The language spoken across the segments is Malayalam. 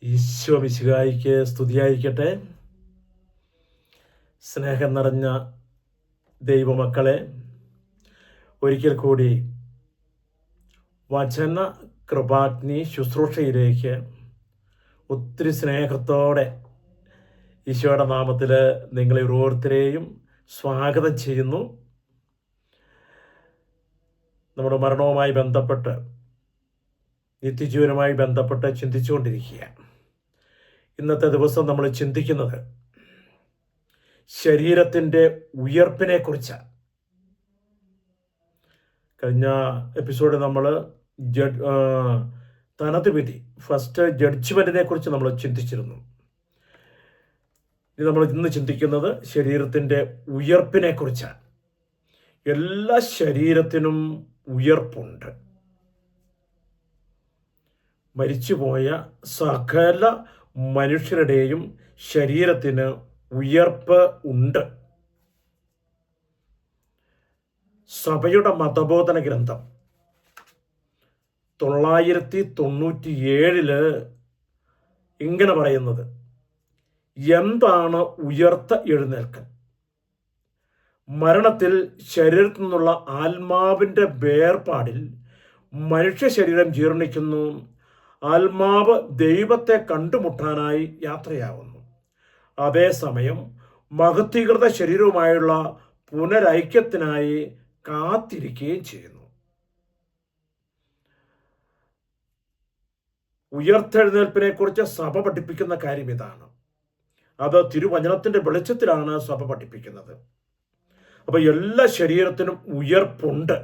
ഈശോ മിശിഹായിക്ക് സ്തുതിയായിരിക്കട്ടെ. സ്നേഹം നിറഞ്ഞ ദൈവമക്കളെ, ഒരിക്കൽ കൂടി വചന കൃപാഗ്നി ശുശ്രൂഷയിലേക്ക് ഒത്തിരി സ്നേഹത്തോടെ ഈശോയുടെ നാമത്തിൽ നിങ്ങളെ ഓരോരുത്തരെയും സ്വാഗതം ചെയ്യുന്നു. നമ്മുടെ മരണവുമായി ബന്ധപ്പെട്ട്, നിത്യജീവനുമായി ബന്ധപ്പെട്ട് ചിന്തിച്ചുകൊണ്ടിരിക്കുകയാണ്. ഇന്നത്തെ ദിവസം നമ്മൾ ചിന്തിക്കുന്നത് ശരീരത്തിൻ്റെ ഉയർപ്പിനെ കുറിച്ചാണ്. കഴിഞ്ഞ എപ്പിസോഡിൽ നമ്മൾ തനത് വിധി, ഫസ്റ്റ് ജഡ്ജ്മെൻറ്റിനെ കുറിച്ച് നമ്മൾ ചിന്തിച്ചിരുന്നു. നമ്മൾ ഇന്ന് ചിന്തിക്കുന്നത് ശരീരത്തിൻ്റെ ഉയർപ്പിനെ കുറിച്ചാണ്. എല്ലാ ശരീരത്തിനും ഉയർപ്പുണ്ട്. മരിച്ചുപോയ സകല മനുഷ്യരുടെയും ശരീരത്തിന് ഉയർപ്പ് ഉണ്ട്. സഭയുടെ മതബോധന ഗ്രന്ഥം 997 ഇങ്ങനെ പറയുന്നത്, എന്താണ് ഉയർത്ത എഴുന്നേൽക്കൽ? മരണത്തിൽ ശരീരത്തിൽ നിന്നുള്ള ആത്മാവിൻ്റെ വേർപാടിൽ മനുഷ്യ ശരീരം ജീർണിക്കുന്നു, ആത്മാവ് ദൈവത്തെ കണ്ടുമുട്ടാനായി യാത്രയാവുന്നു. അതേസമയം മഹത്വീകൃത ശരീരവുമായുള്ള പുനരൈക്യത്തിനായി കാത്തിരിക്കുകയും ചെയ്യുന്നു. ഉയർത്തെഴുന്നേൽപ്പിനെ കുറിച്ച് സഭ പഠിപ്പിക്കുന്ന കാര്യം ഇതാണ്. അത് തിരുവചനത്തിൻ്റെ വെളിച്ചത്തിലാണ് സഭ പഠിപ്പിക്കുന്നത്. അപ്പോൾ എല്ലാ ശരീരത്തിനും ഉയർപ്പുണ്ട്.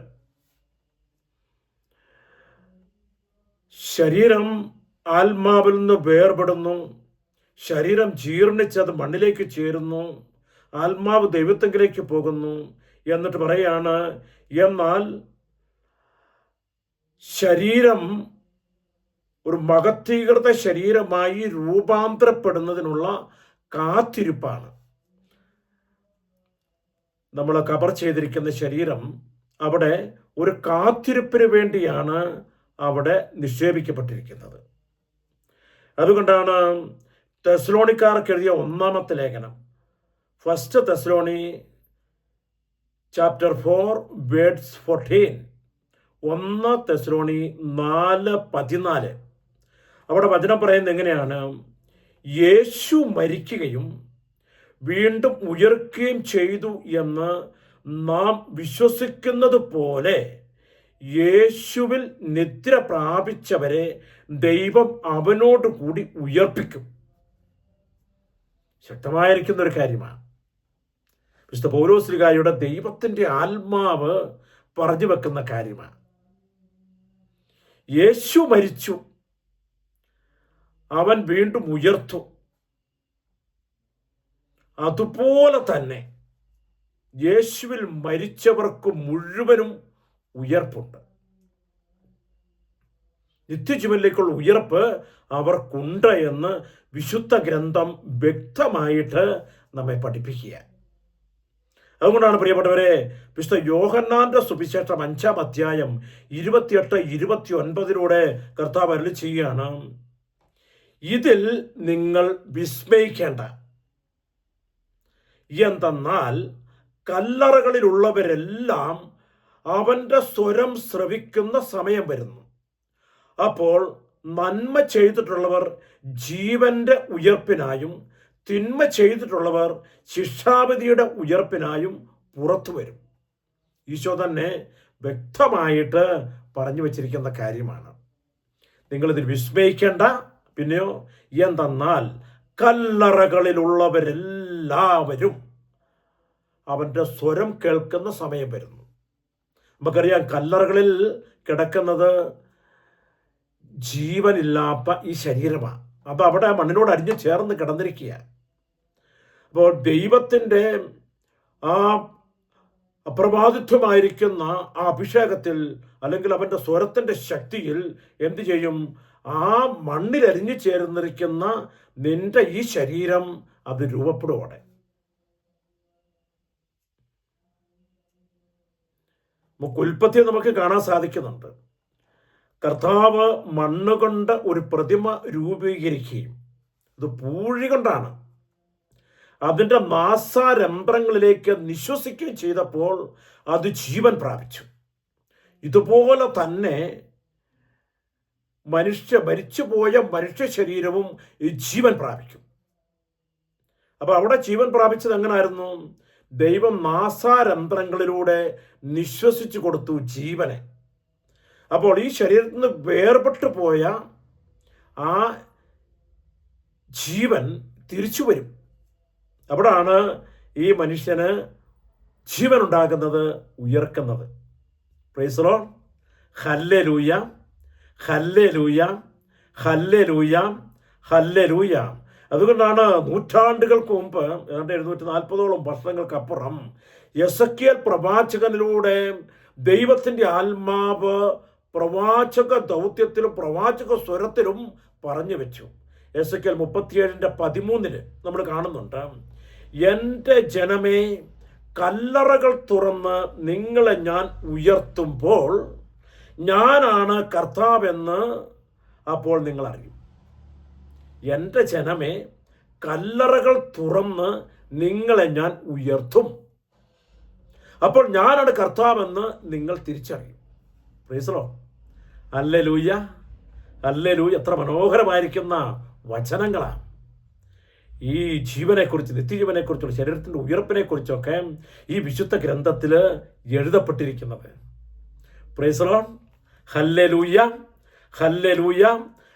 ശരീരം ആത്മാവിൽ നിന്ന് വേർപെടുന്നു. ശരീരം ജീർണിച്ചത് മണ്ണിലേക്ക് ചേരുന്നു. ആത്മാവ് ദൈവത്തെങ്കിലേക്ക് പോകുന്നു. എന്നിട്ട് പറയാണ്, എന്നാൽ ശരീരം ഒരു മഹത്വീകൃത ശരീരമായി രൂപാന്തരപ്പെടുന്നതിനുള്ള കാത്തിരിപ്പാണ്. നമ്മൾ കവർ ചെയ്തിരിക്കുന്ന ശരീരം അവിടെ ഒരു കാത്തിരിപ്പിന് വേണ്ടിയാണ് അവിടെ നിക്ഷേപിക്കപ്പെട്ടിരിക്കുന്നത്. അതുകൊണ്ടാണ് തെസ്സലോണിക്കാർക്ക് എഴുതിയ 1-ാമത്തെ ലേഖനം, ഫസ്റ്റ് തെസ്സലോണി ചാപ്റ്റർ 4 വേർഡ്സ് 14, 1 തെസ്സലോണി 4:14, അവിടെ വചനം പറയുന്നത് എങ്ങനെയാണ്? യേശു മരിക്കുകയും വീണ്ടും ഉയർക്കുകയും ചെയ്തു എന്ന് നാം വിശ്വസിക്കുന്നത് പോലെ യേശുവിൽ നിദ്ര പ്രാപിച്ചവരെ ദൈവം അവനോട് കൂടി ഉയർപ്പിക്കും. ശക്തമായിരിക്കുന്ന ഒരു കാര്യമാണ്. വിശുദ്ധ പൗലോസ്ലീഹായുടെ ദൈവത്തിൻ്റെ ആത്മാവ് പറഞ്ഞു വെക്കുന്ന കാര്യമാണ്. യേശു മരിച്ചു, അവൻ വീണ്ടും ഉയർത്തു. അതുപോലെ തന്നെ യേശുവിൽ മരിച്ചവർക്ക് മുഴുവനും ഉയർപ്പുണ്ട്. നിത്യജീവനിലേക്കുള്ള ഉയർപ്പ് അവർക്കുണ്ട് എന്ന് വിശുദ്ധ ഗ്രന്ഥം വ്യക്തമായിട്ട് നമ്മെ പഠിപ്പിക്കുക. അതുകൊണ്ടാണ് പ്രിയപ്പെട്ടവരെ, വിശുദ്ധ യോഹന്നാന്റെ സുവിശേഷം 5-ാം അധ്യായം 28-29 കർത്താവ് അരുളി ചെയ്യുകയാണ്, ഇതിൽ നിങ്ങൾ വിസ്മയിക്കേണ്ട. എന്തെന്നാൽ കല്ലറകളിലുള്ളവരെല്ലാം അവൻ്റെ സ്വരം ശ്രവിക്കുന്ന സമയം വരുന്നു. അപ്പോൾ നന്മ ചെയ്തിട്ടുള്ളവർ ജീവന്റെ ഉയർപ്പിനായും തിന്മ ചെയ്തിട്ടുള്ളവർ ശിക്ഷാവിധിയുടെ ഉയർപ്പിനായും പുറത്തു വരും. ഈശോ തന്നെ വ്യക്തമായിട്ട് പറഞ്ഞു വച്ചിരിക്കുന്ന കാര്യമാണ്. നിങ്ങളിതിൽ വിസ്മയിക്കേണ്ട. പിന്നെയോ, എന്തെന്നാൽ കല്ലറകളിലുള്ളവരെല്ലാവരും അവൻ്റെ സ്വരം കേൾക്കുന്ന സമയം വരുന്നു. നമുക്കറിയാം, കല്ലറകളിൽ കിടക്കുന്നത് ജീവനില്ലാത്ത ഈ ശരീരമാണ്. അത് അവിടെ മണ്ണിനോട് അരിഞ്ഞു ചേർന്ന് കിടന്നിരിക്കുക. അപ്പോൾ ദൈവത്തിൻ്റെ ആ അപ്രമാദിത്വമായിരിക്കുന്ന ആ അഭിഷേകത്തിൽ, അല്ലെങ്കിൽ അവൻ്റെ സ്വരത്തിൻ്റെ ശക്തിയിൽ എന്തു ചെയ്യും? ആ മണ്ണിലരിഞ്ഞു ചേർന്നിരിക്കുന്ന നിന്റെ ഈ ശരീരം അത് രൂപപ്പെടുവോടെ. ഉൽപ്പത്തി നമുക്ക് കാണാൻ സാധിക്കുന്നുണ്ട്. കർത്താവ് മണ്ണുകൊണ്ട് ഒരു പ്രതിമ രൂപീകരിക്കുകയും ഇത് പൂഴി കൊണ്ടാണ് അതിൻ്റെ നാസാരന്ധ്രങ്ങളിലേക്ക് നിശ്വസിക്കുകയും ചെയ്തപ്പോൾ അത് ജീവൻ പ്രാപിച്ചു. ഇതുപോലെ തന്നെ മരിച്ചുപോയ മനുഷ്യ ശരീരവും ജീവൻ പ്രാപിക്കും. അപ്പൊ അവിടെ ജീവൻ പ്രാപിച്ചത് എങ്ങനായിരുന്നു? ദൈവം നാസാരന്ധ്രങ്ങളിലൂടെ നിശ്വസിച്ചു കൊടുത്തു ജീവനെ. അപ്പോൾ ഈ ശരീരത്തിൽ നിന്ന് വേർപെട്ടു പോയ ആ ജീവൻ തിരിച്ചു വരും. അവിടാണ് ഈ മനുഷ്യന് ജീവൻ ഉണ്ടാകുന്നത്, ഉയർക്കുന്നത്. Praise the lord. Hallelujah, hallelujah, hallelujah, hallelujah. അതുകൊണ്ടാണ് നൂറ്റാണ്ടുകൾക്ക് മുമ്പ്, ഏതാണ്ട് 740ഓളം വർഷങ്ങൾക്കപ്പുറം, എസെക്കിയേൽ പ്രവാചകനിലൂടെ ദൈവത്തിൻ്റെ ആത്മാവ് പ്രവാചക ദൗത്യത്തിലും പ്രവാചക സ്വരത്തിലും പറഞ്ഞു വെച്ചു. എസെക്കിയേൽ 37:13 നമ്മൾ കാണുന്നുണ്ട്, എൻ്റെ ജനമേ, കല്ലറകൾ തുറന്ന് നിങ്ങളെ ഞാൻ ഉയർത്തുമ്പോൾ ഞാനാണ് കർത്താവെന്ന് അപ്പോൾ നിങ്ങൾ അറിയും. എൻ്റെ ജനമേ, കല്ലറകൾ തുറന്ന് നിങ്ങളെ ഞാൻ ഉയർത്തും, അപ്പോൾ ഞാനാണ് കർത്താവെന്ന് നിങ്ങൾ തിരിച്ചറിയും. Price the lord. Hallelujah, hallelujah. എത്ര മനോഹരമായിരിക്കുന്ന വചനങ്ങളാണ് ഈ ജീവനെക്കുറിച്ച്, നിത്യജീവനെക്കുറിച്ചുള്ള ശരീരത്തിൻ്റെ ഉയർപ്പിനെക്കുറിച്ചൊക്കെ ഈ വിശുദ്ധ ഗ്രന്ഥത്തിൽ എഴുതപ്പെട്ടിരിക്കുന്നത്. Praise the lord. Hallelujah, hallelujah.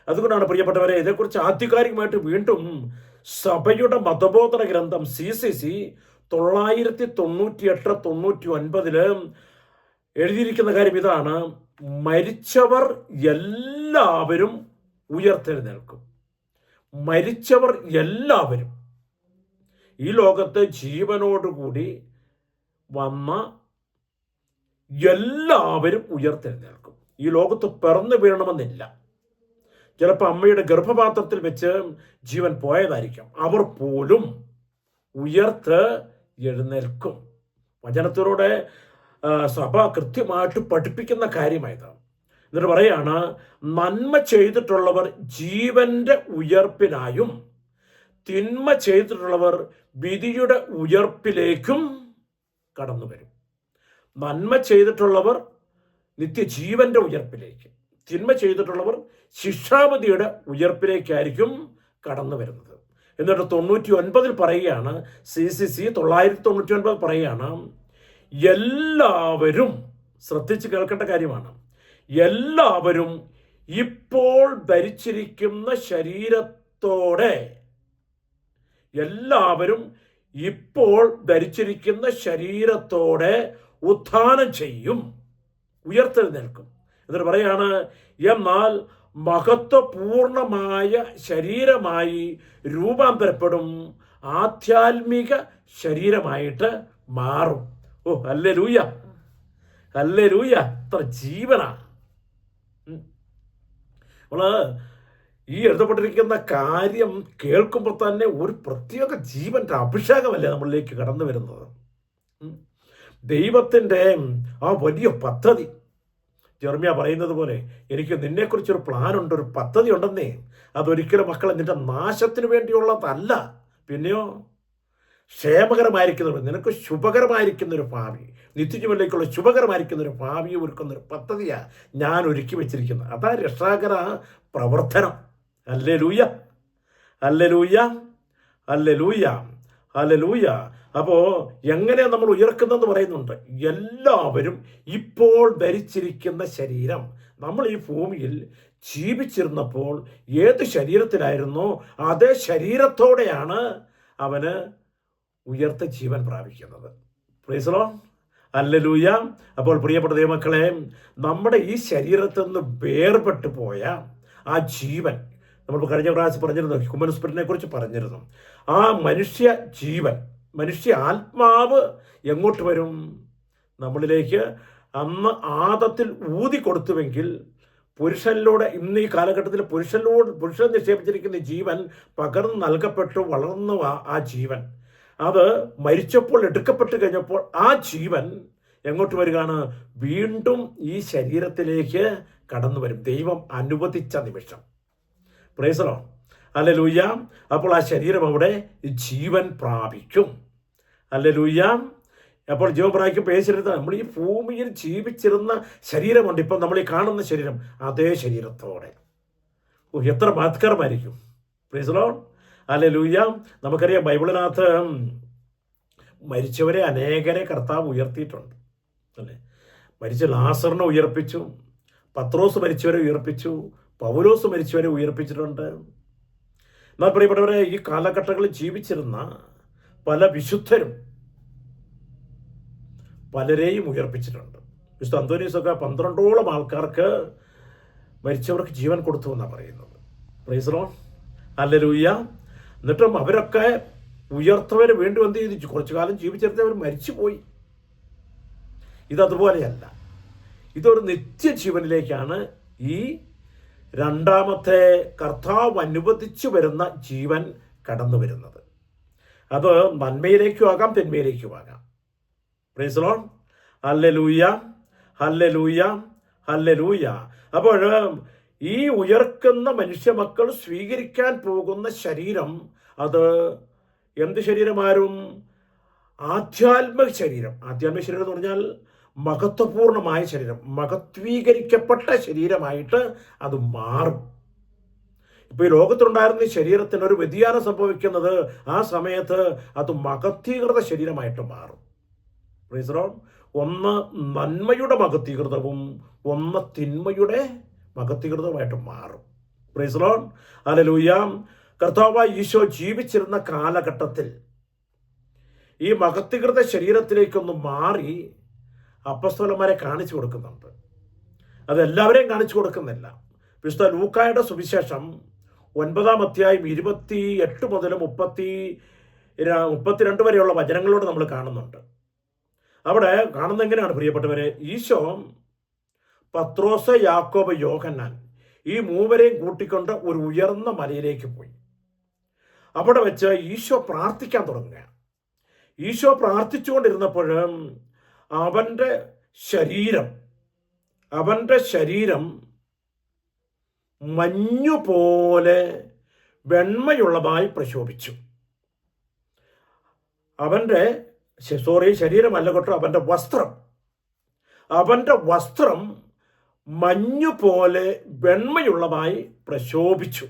അതുകൊണ്ടാണ് പ്രിയപ്പെട്ടവരെ, ഇതേക്കുറിച്ച് ആധികാരികമായിട്ട് വീണ്ടും സഭയുടെ മതബോധന ഗ്രന്ഥം CCC 998-99 എഴുതിയിരിക്കുന്ന കാര്യം ഇതാണ്: മരിച്ചവർ എല്ലാവരും ഉയർത്തെഴുന്നേൽക്കും. മരിച്ചവർ എല്ലാവരും, ഈ ലോകത്ത് ജീവനോടുകൂടി വന്ന എല്ലാവരും ഉയർത്തെഴുന്നേൽക്കും. ഈ ലോകത്ത് പിറന്നു വീഴണമെന്നില്ല. ചിലപ്പോൾ അമ്മയുടെ ഗർഭപാത്രത്തിൽ വെച്ച് ജീവൻ പോയതായിരിക്കും, അവർ പോലും ഉയർത്ത് എഴുന്നേൽക്കും. വചനത്തിലൂടെ സഭ കൃത്യമായിട്ട് പഠിപ്പിക്കുന്ന കാര്യമായത്. എന്നിട്ട് പറയാണ്, നന്മ ചെയ്തിട്ടുള്ളവർ ജീവന്റെ ഉയർപ്പിനായും തിന്മ ചെയ്തിട്ടുള്ളവർ വിധിയുടെ ഉയർപ്പിലേക്കും കടന്നു വരും. നന്മ ചെയ്തിട്ടുള്ളവർ നിത്യജീവന്റെ ഉയർപ്പിലേക്ക്, തിന്മ ചെയ്തിട്ടുള്ളവർ ശിക്ഷാവിധിയുടെ ഉയർപ്പിലേക്കായിരിക്കും കടന്നു വരുന്നത്. എന്നിട്ട് 99 പറയുകയാണ്, CCC 999 പറയുകയാണ്, എല്ലാവരും, ശ്രദ്ധിച്ച് കേൾക്കേണ്ട കാര്യമാണ്, എല്ലാവരും ഇപ്പോൾ ധരിച്ചിരിക്കുന്ന ശരീരത്തോടെ, എല്ലാവരും ഇപ്പോൾ ധരിച്ചിരിക്കുന്ന ശരീരത്തോടെ ഉത്ഥാനം ചെയ്യും, ഉയർത്തെഴുന്നേൽക്കും. എന്നിട്ട് പറയാണ്, എന്നാൽ മഹത്വപൂർണമായ ശരീരമായി രൂപാന്തരപ്പെടും, ആധ്യാത്മിക ശരീരമായിട്ട് മാറും. ഓ ഹല്ലേലൂയ, ഹല്ലേലൂയ. എത്ര ജീവനാ! ഈ എഴുതപ്പെട്ടിരിക്കുന്ന കാര്യം കേൾക്കുമ്പോൾ തന്നെ ഒരു പ്രത്യേക ജീവന്റെ അഭിഷേകമല്ലേ നമ്മളിലേക്ക് കടന്നു വരുന്നത്. ദൈവത്തിൻ്റെ ആ വലിയ പദ്ധതി, ജെറമ്യ പറയുന്നത് പോലെ, എനിക്ക് നിന്നെക്കുറിച്ചൊരു പ്ലാനുണ്ട്, ഒരു പദ്ധതി ഉണ്ടെന്നേ. അതൊരിക്കലും മക്കളെ നിന്റെ നാശത്തിന് വേണ്ടിയുള്ളതല്ല, പിന്നെയോ ക്ഷേമകരമായിരിക്കുന്ന, നിനക്ക് ശുഭകരമായിരിക്കുന്നൊരു ഭാവി, നിത്യജീവനിലേക്കുള്ള ശുഭകരമായിരിക്കുന്നൊരു ഭാവിയെ ഒരുക്കുന്നൊരു പദ്ധതിയാണ് ഞാൻ ഒരുക്കി വെച്ചിരിക്കുന്നത്. അതാ രക്ഷാകര പ്രവർത്തനം. Hallelujah, hallelujah, hallelujah, hallelujah. അപ്പോൾ എങ്ങനെയാണ് നമ്മൾ ഉയർക്കുന്നതെന്ന് പറയുന്നുണ്ട്. എല്ലാവരും ഇപ്പോൾ ധരിച്ചിരിക്കുന്ന ശരീരം, നമ്മൾ ഈ ഭൂമിയിൽ ജീവിച്ചിരുന്നപ്പോൾ ഏത് ശരീരത്തിലായിരുന്നോ അതേ ശരീരത്തോടെയാണ് അവന് ഉയർത്ത ജീവൻ പ്രാപിക്കുന്നത്. Praise the lord. ഹല്ലേലൂയ. അപ്പോൾ പ്രിയപ്പെട്ട ദൈവമക്കളെ, നമ്മുടെ ഈ ശരീരത്തിൽ നിന്ന് വേർപെട്ടു പോയ ആ ജീവൻ, നമ്മൾ കഴിഞ്ഞ പ്രാവശ്യം പറഞ്ഞിരുന്നു, ഹ്യൂമൻ സ്പിരിറ്റിനെ കുറിച്ച് പറഞ്ഞിരുന്നു. ആ മനുഷ്യ ജീവൻ, മനുഷ്യ ആത്മാവ് എങ്ങോട്ട് വരും? നമ്മളിലേക്ക് അന്ന് ആദത്തിൽ ഊതി കൊടുത്തുവെങ്കിൽ പുരുഷനിലൂടെ, ഇന്ന് ഈ കാലഘട്ടത്തിൽ പുരുഷൻ നിക്ഷേപിച്ചിരിക്കുന്ന ജീവൻ പകർന്ന് നൽകപ്പെട്ടു വളർന്നു. ആ ജീവൻ അത് മരിച്ചപ്പോൾ എടുക്കപ്പെട്ട് കഴിഞ്ഞപ്പോൾ ആ ജീവൻ എങ്ങോട്ട് വരികയാണ്? വീണ്ടും ഈ ശരീരത്തിലേക്ക് കടന്നു വരും, ദൈവം അനുവദിച്ച നിമിഷം. Price the lord. ഹല്ലേലൂയ. അപ്പോൾ ആ ശരീരം അവിടെ ജീവൻ പ്രാപിക്കും. ഹല്ലേലൂയ. അപ്പോൾ ജീവൻ പ്രാപിക്കും. ശരീരത്തിൽ നമ്മൾ ഈ ഭൂമിയിൽ ജീവിച്ചിരുന്ന ശരീരമുണ്ട്, ഇപ്പം നമ്മൾ ഈ കാണുന്ന ശരീരം, അതേ ശരീരത്തോടെ. എത്ര മഹത്കരമായിരിക്കും. Praise the lord. ഹല്ലേലൂയ. നമുക്കറിയാം ബൈബിളിനകത്ത് മരിച്ചവരെ അനേകരെ കർത്താവ് ഉയർത്തിയിട്ടുണ്ട്, അല്ലേ? മരിച്ച ലാസറിനെ ഉയർപ്പിച്ചു, പത്രോസ് മരിച്ചവരെ ഉയർപ്പിച്ചു, പൗലോസ് മരിച്ചവരെ ഉയർപ്പിച്ചിട്ടുണ്ട്. എന്നാൽ പ്രിയപ്പെട്ടവരെ, ഈ കാലഘട്ടങ്ങളിൽ ജീവിച്ചിരുന്ന പല വിശുദ്ധരും പലരെയും ഉയർപ്പിച്ചിട്ടുണ്ട്. വിശുദ്ധ അന്തോനീസൊക്കെ 12ഓളം ആൾക്കാർക്ക് മരിച്ചവർക്ക് ജീവൻ കൊടുത്തു എന്നാണ് പറയുന്നത്. Price the lord. ഹല്ലേലൂയ. എന്നിട്ടും അവരൊക്കെ ഉയർത്തവരെ വീണ്ടും എന്ത് ചെയ്തു? കുറച്ചു കാലം ജീവിച്ചിരുന്നവർ മരിച്ചുപോയി. ഇതതുപോലെയല്ല, ഇതൊരു നിത്യജീവനിലേക്കാണ് ഈ രണ്ടാമത്തെ കർത്താവ് അനുവദിച്ചു വരുന്ന ജീവൻ കടന്നു വരുന്നത്. അത് നന്മയിലേക്കും ആകാം, തിന്മയിലേക്കും ആകാം. Price the lord. Hallelujah, hallelujah, hallelujah. അപ്പോൾ ഈ ഉയർക്കുന്ന മനുഷ്യമക്കൾ സ്വീകരിക്കാൻ പോകുന്ന ശരീരം, അത് എന്ത് ശരീരമാരും? ആധ്യാത്മിക ശരീരം. ആധ്യാത്മിക ശരീരം എന്ന് പറഞ്ഞാൽ മഹത്വപൂർണമായ ശരീരം, മഹത്വീകരിക്കപ്പെട്ട ശരീരമായിട്ട് അത് മാറും. ഇപ്പോൾ ഈ ലോകത്തുണ്ടായിരുന്ന ശരീരത്തിന് ഒരു വ്യതിയാനം സംഭവിക്കുന്നത് ആ സമയത്ത് അത് മഹത്വീകൃത ശരീരമായിട്ട് മാറും. Price the Lord. ഒന്ന് നന്മയുടെ മഹത്വീകൃതവും ഒന്ന് തിന്മയുടെ മഹത്വീകൃതവുമായിട്ട് മാറും. Price the lord. ഹല്ലേലൂയ. കർത്താവായ ഈശോ ജീവിച്ചിരുന്ന കാലഘട്ടത്തിൽ ഈ മഹത്വീകൃത ശരീരത്തിലേക്കൊന്ന് മാറി അപ്പസ്തലന്മാരെ കാണിച്ചു കൊടുക്കുന്നുണ്ട്. അതെല്ലാവരെയും കാണിച്ചു കൊടുക്കുന്നില്ല. വിശുദ്ധ ലൂക്കായുടെ സുവിശേഷം 9-ാം അധ്യായം 28 മുതൽ 32 വരെയുള്ള വചനങ്ങളോട് നമ്മൾ കാണുന്നുണ്ട്. അവിടെ കാണുന്നത് എങ്ങനെയാണ് പ്രിയപ്പെട്ടവരെ? ഈശോ പത്രോസ്, യാക്കോബ്, യോഹന്നാൻ ഈ മൂവരെയും കൂട്ടിക്കൊണ്ട് ഒരു ഉയർന്ന മലയിലേക്ക് പോയി. അവിടെ വെച്ച് ഈശോ പ്രാർത്ഥിക്കാൻ തുടങ്ങുക. ഈശോ പ്രാർത്ഥിച്ചുകൊണ്ടിരുന്നപ്പോഴും അവൻ്റെ ശരീരം മഞ്ഞുപോലെ വെണ്മയുള്ളതായി പ്രശോഭിച്ചു. ശരീരമല്ല കേട്ടോ, അവൻ്റെ വസ്ത്രം മഞ്ഞുപോലെ വെണ്മയുള്ളതായി പ്രശോഭിച്ചു.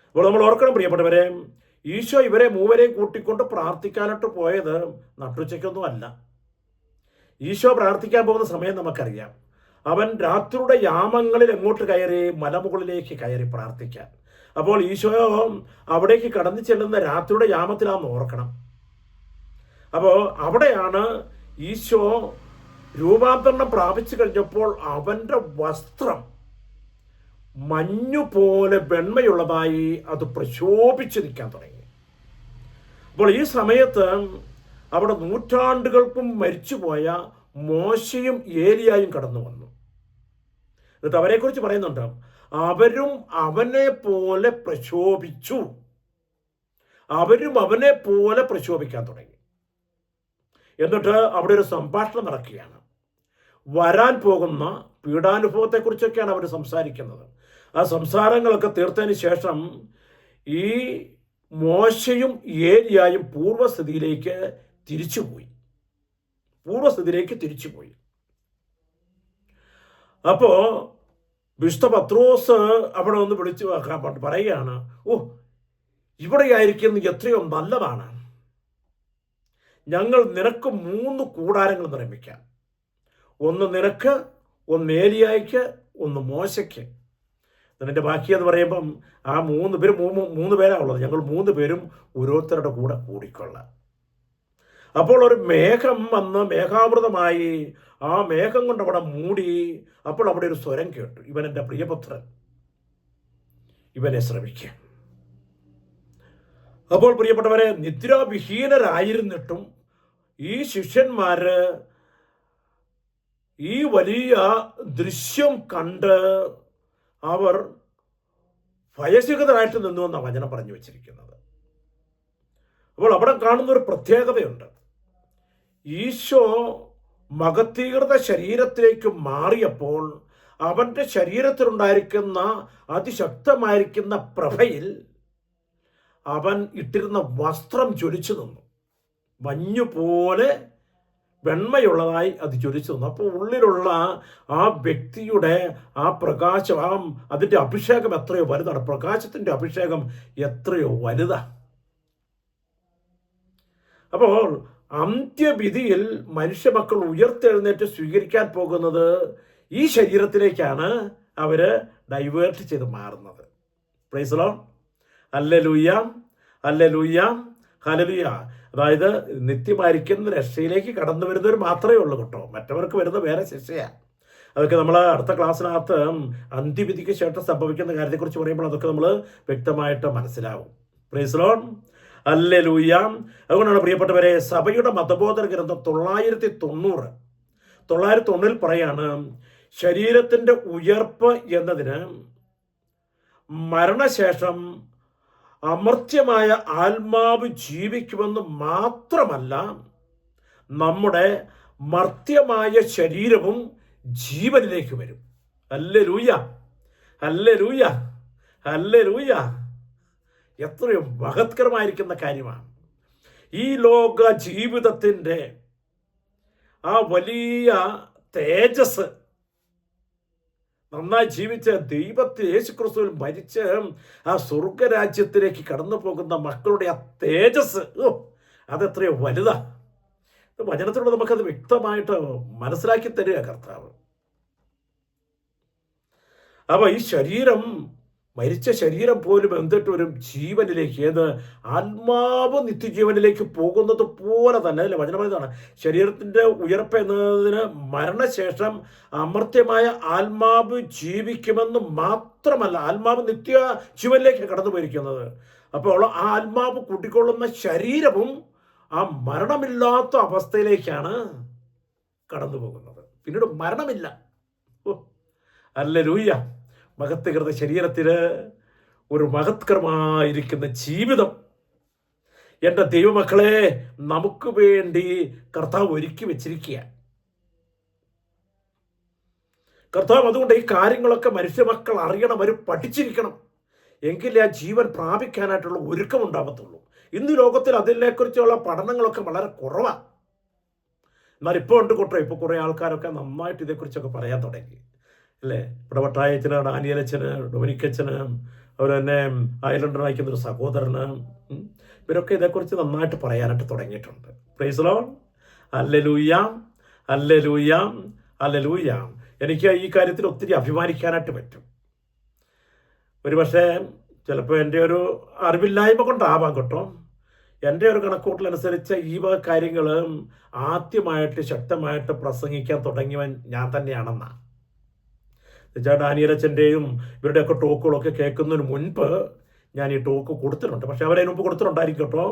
അപ്പോൾ നമ്മൾ ഓർക്കണം പ്രിയപ്പെട്ടവരെ, ഈശോ ഇവരെ മൂവരെയും കൂട്ടിക്കൊണ്ട് പ്രാർത്ഥിക്കാനായിട്ട് പോയത് നട്ടുച്ചയ്ക്കൊന്നും അല്ല. ഈശോ പ്രാർത്ഥിക്കാൻ പോകുന്ന സമയം നമുക്കറിയാം. അവൻ രാത്രിയുടെ യാമങ്ങളിൽ എങ്ങോട്ട് കയറി? മലമുകളിലേക്ക് കയറി പ്രാർത്ഥിക്കാൻ. അപ്പോൾ ഈശോ അവിടേക്ക് കടന്നു ചെല്ലുന്ന രാത്രിയുടെ യാമത്തിലാണെന്ന് ഓർക്കണം. അപ്പോൾ അവിടെയാണ് ഈശോ രൂപാന്തരണം പ്രാപിച്ചു കഴിഞ്ഞപ്പോൾ അവൻ്റെ വസ്ത്രം മഞ്ഞുപോലെ വെണ്മയുള്ളതായി അത് പ്രശോഭിച്ചു നിൽക്കാൻ തുടങ്ങി. അപ്പോൾ ഈ സമയത്ത് അവിടെ നൂറ്റാണ്ടുകൾക്കും മരിച്ചുപോയ മോശയും ഏലിയായും കടന്നു വന്നു. എന്നിട്ട് അവരെക്കുറിച്ച് പറയുന്നുണ്ട്, അവരും അവനെ പോലെ പ്രശോഭിക്കാൻ തുടങ്ങി. എന്നിട്ട് അവിടെ ഒരു സംഭാഷണം നടക്കുകയാണ്. വരാൻ പോകുന്ന പീഡാനുഭവത്തെക്കുറിച്ചൊക്കെയാണ് അവർ സംസാരിക്കുന്നത്. ആ സംസാരങ്ങളൊക്കെ തീർത്തതിന് ശേഷം ഈ മോശയും ഏലിയായും പൂർവ്വസ്ഥിതിയിലേക്ക് തിരിച്ചുപോയി. അപ്പോൾ വിശുദ്ധ പത്രോസ് അവിടെ ഒന്ന് വിളിച്ചു പറയുകയാണ്, ഇവിടെയായിരിക്കുന്നത് എത്രയോ നല്ലതാണ്. ഞങ്ങൾ നിനക്ക് 3 കൂടാരങ്ങൾ നിർമ്മിക്കാം. ഒന്ന് നിനക്ക്, ഒന്ന് ഏലിയായ്ക്ക്, ഒന്ന് മോശയ്ക്ക്. എന്നിട്ട് ബാക്കി എന്ന് പറയുമ്പം ആ 3 പേരാണ് ഉള്ളത്. ഞങ്ങൾ 3 പേരും ഓരോരുത്തരുടെ കൂടെ കൂടിക്കൊള്ളാം. അപ്പോൾ ഒരു മേഘം വന്ന് മേഘാവൃതമായി ആ മേഘം കൊണ്ട് അവിടെ മൂടി. അപ്പോൾ അവിടെ ഒരു സ്വരം കേട്ടു, ഇവൻ എൻ്റെ പ്രിയപുത്രൻ, ഇവനെ ശ്രമിക്കുക. അപ്പോൾ പ്രിയപ്പെട്ടവരെ, നിദ്രാവിഹീനരായിരുന്നിട്ടും ഈ ശിഷ്യന്മാര് ഈ വലിയ ദൃശ്യം കണ്ട് അവർ ഭയചകിതരായിട്ട് നിന്നു എന്നാണ് വചനം പറഞ്ഞു വെച്ചിരിക്കുന്നത്. അപ്പോൾ അവിടെ കാണുന്ന ഒരു പ്രത്യേകതയുണ്ട്. ഈശോ മഹത്വീകൃത ശരീരത്തിലേക്ക് മാറിയപ്പോൾ അവൻ്റെ ശരീരത്തിലുണ്ടായിരിക്കുന്ന അതിശക്തമായിരിക്കുന്ന പ്രഭയിൽ അവൻ ഇട്ടിരുന്ന വസ്ത്രം ജ്വലിച്ചു നിന്നു. മഞ്ഞുപോലെ വെണ്മയുള്ളതായി അത് ജ്വലിച്ചു നിന്നു. അപ്പോൾ ഉള്ളിലുള്ള ആ വ്യക്തിയുടെ ആ പ്രകാശം, അതിൻ്റെ അഭിഷേകം എത്രയോ വലുതാണ്. പ്രകാശത്തിൻ്റെ അഭിഷേകം എത്രയോ വലുതാണ്. അപ്പോൾ അന്ത്യവിധിയിൽ മനുഷ്യമക്കൾ ഉയർത്തെഴുന്നേറ്റ് സ്വീകരിക്കാൻ പോകുന്നത് ഈ ശരീരത്തിലേക്കാണ് അവർ ഡൈവേർട്ട് ചെയ്ത് മാറുന്നത്. Price the lord. Hallelujah, hallelujah, hallelujah. അതായത് നിത്യമായിരിക്കുന്ന രക്ഷയിലേക്ക് കടന്നു വരുന്നവർ മാത്രമേ ഉള്ളൂ കേട്ടോ. മറ്റവർക്ക് വരുന്ന വേറെ ശിക്ഷയാണ്. അതൊക്കെ നമ്മൾ അടുത്ത ക്ലാസ്സിനകത്ത് അന്ത്യവിധിക്ക് ശേഷം സംഭവിക്കുന്ന കാര്യത്തെക്കുറിച്ച് പറയുമ്പോൾ അതൊക്കെ നമ്മൾ വ്യക്തമായിട്ട് മനസ്സിലാവും. Price the lord, hallelujah. അതുകൊണ്ടാണ് പ്രിയപ്പെട്ടവരെ, സഭയുടെ മതബോധന ഗ്രന്ഥം 990 പറയാണ്, ശരീരത്തിൻ്റെ ഉയർപ്പ് എന്നതിന് മരണശേഷം അമർത്യമായ ആത്മാവ് ജീവിക്കുമെന്ന് മാത്രമല്ല, നമ്മുടെ മർത്യമായ ശരീരവും ജീവനിലേക്ക് വരും. Hallelujah, hallelujah, hallelujah. എത്രയോ മഹത്കരമായിരിക്കുന്ന കാര്യമാണ്. ഈ ലോക ജീവിതത്തിൻ്റെ ആ വലിയ തേജസ്, നന്നായി ജീവിച്ച് ദൈവത്തിൽ യേശുക്രിസ്തുവിൽ മരിച്ച് ആ സ്വർഗരാജ്യത്തിലേക്ക് കടന്നു പോകുന്ന മക്കളുടെ ആ തേജസ്, അതെത്രയോ വലുതാ. വചനത്തിലൂടെ നമുക്കത് വ്യക്തമായിട്ട് മനസ്സിലാക്കി തരിക കർത്താവ്. അപ്പോൾ ഈ ശരീരം, മരിച്ച ശരീരം പോലും എന്തിട്ട് വരും? ജീവനിലേക്ക്. ഏത്? ആത്മാവ് നിത്യജീവനിലേക്ക് പോകുന്നത് പോലെ തന്നെ അല്ലേ വചനം പറയുന്നതാണ്. ശരീരത്തിൻ്റെ ഉയർപ്പ് എന്നതിന് മരണശേഷം അമർത്യമായ ആത്മാവ് ജീവിക്കുമെന്ന് മാത്രമല്ല, ആത്മാവ് നിത്യ ജീവനിലേക്ക് കടന്നു പോയിരിക്കുന്നത്. അപ്പോൾ ആ ആത്മാവ് കൂട്ടിക്കൊള്ളുന്ന ശരീരവും ആ മരണമില്ലാത്ത അവസ്ഥയിലേക്കാണ് കടന്നു പോകുന്നത്. പിന്നീട് മരണമില്ല. ഹല്ലേലൂയ. മഹത്കൃത ശരീരത്തിൽ ഒരു മഹത്കരമായിരിക്കുന്ന ജീവിതം എൻ്റെ ദൈവമക്കളെ നമുക്ക് വേണ്ടി കർത്താവ് ഒരുക്കി വെച്ചിരിക്കുക. കർത്താവ് അതുകൊണ്ട് ഈ കാര്യങ്ങളൊക്കെ മനുഷ്യമക്കൾ അറിയണം, അവർ പഠിച്ചിരിക്കണം. എങ്കിലേ ആ ജീവൻ പ്രാപിക്കാനായിട്ടുള്ള ഒരുക്കം ഉണ്ടാകത്തുള്ളൂ. ഇന്ന് ലോകത്തിൽ അതിനെക്കുറിച്ചുള്ള പഠനങ്ങളൊക്കെ വളരെ കുറവാണ്. എന്നാൽ ഇപ്പോൾ ഉണ്ട് കൂട്ടോ. ഇപ്പോൾ കുറേ ആൾക്കാരൊക്കെ നന്നായിട്ട് ഇതേക്കുറിച്ചൊക്കെ പറയാൻ തുടങ്ങി അല്ലേ. ഇവിടെ വട്ടായച്ചന്, ഡാനിയലച്ചന്, ഡൊമിനിക്കച്ചന്, അതുപോലെ തന്നെ അയർലൻഡിൽ നയിക്കുന്ന ഒരു സഹോദരന്, ഇവരൊക്കെ ഇതേക്കുറിച്ച് നന്നായിട്ട് പറയാനായിട്ട് തുടങ്ങിയിട്ടുണ്ട്. Price the lord. Hallelujah, hallelujah, hallelujah. എനിക്ക് ഈ കാര്യത്തിൽ ഒത്തിരി അഭിമാനിക്കാനായിട്ട് പറ്റും. ഒരു പക്ഷേ ചിലപ്പോൾ എൻ്റെ ഒരു അറിവില്ലായ്മ കൊണ്ടാവാം കേട്ടോ. എൻ്റെ ഒരു കണക്കൂട്ടലനുസരിച്ച് ഈ വക കാര്യങ്ങൾ ആദ്യമായിട്ട് ശക്തമായിട്ട് പ്രസംഗിക്കാൻ തുടങ്ങിയവൻ ഞാൻ തന്നെയാണെന്നാണ്. ഡാനിയലച്ചൻ്റെയും ഇവരുടെയൊക്കെ ടോക്കുകളൊക്കെ കേൾക്കുന്നതിന് മുൻപ് ഞാൻ ഈ ടോക്ക് കൊടുത്തിട്ടുണ്ട്. പക്ഷേ അവരതിന് മുമ്പ് കൊടുത്തിട്ടുണ്ടായിരിക്കും കേട്ടോ.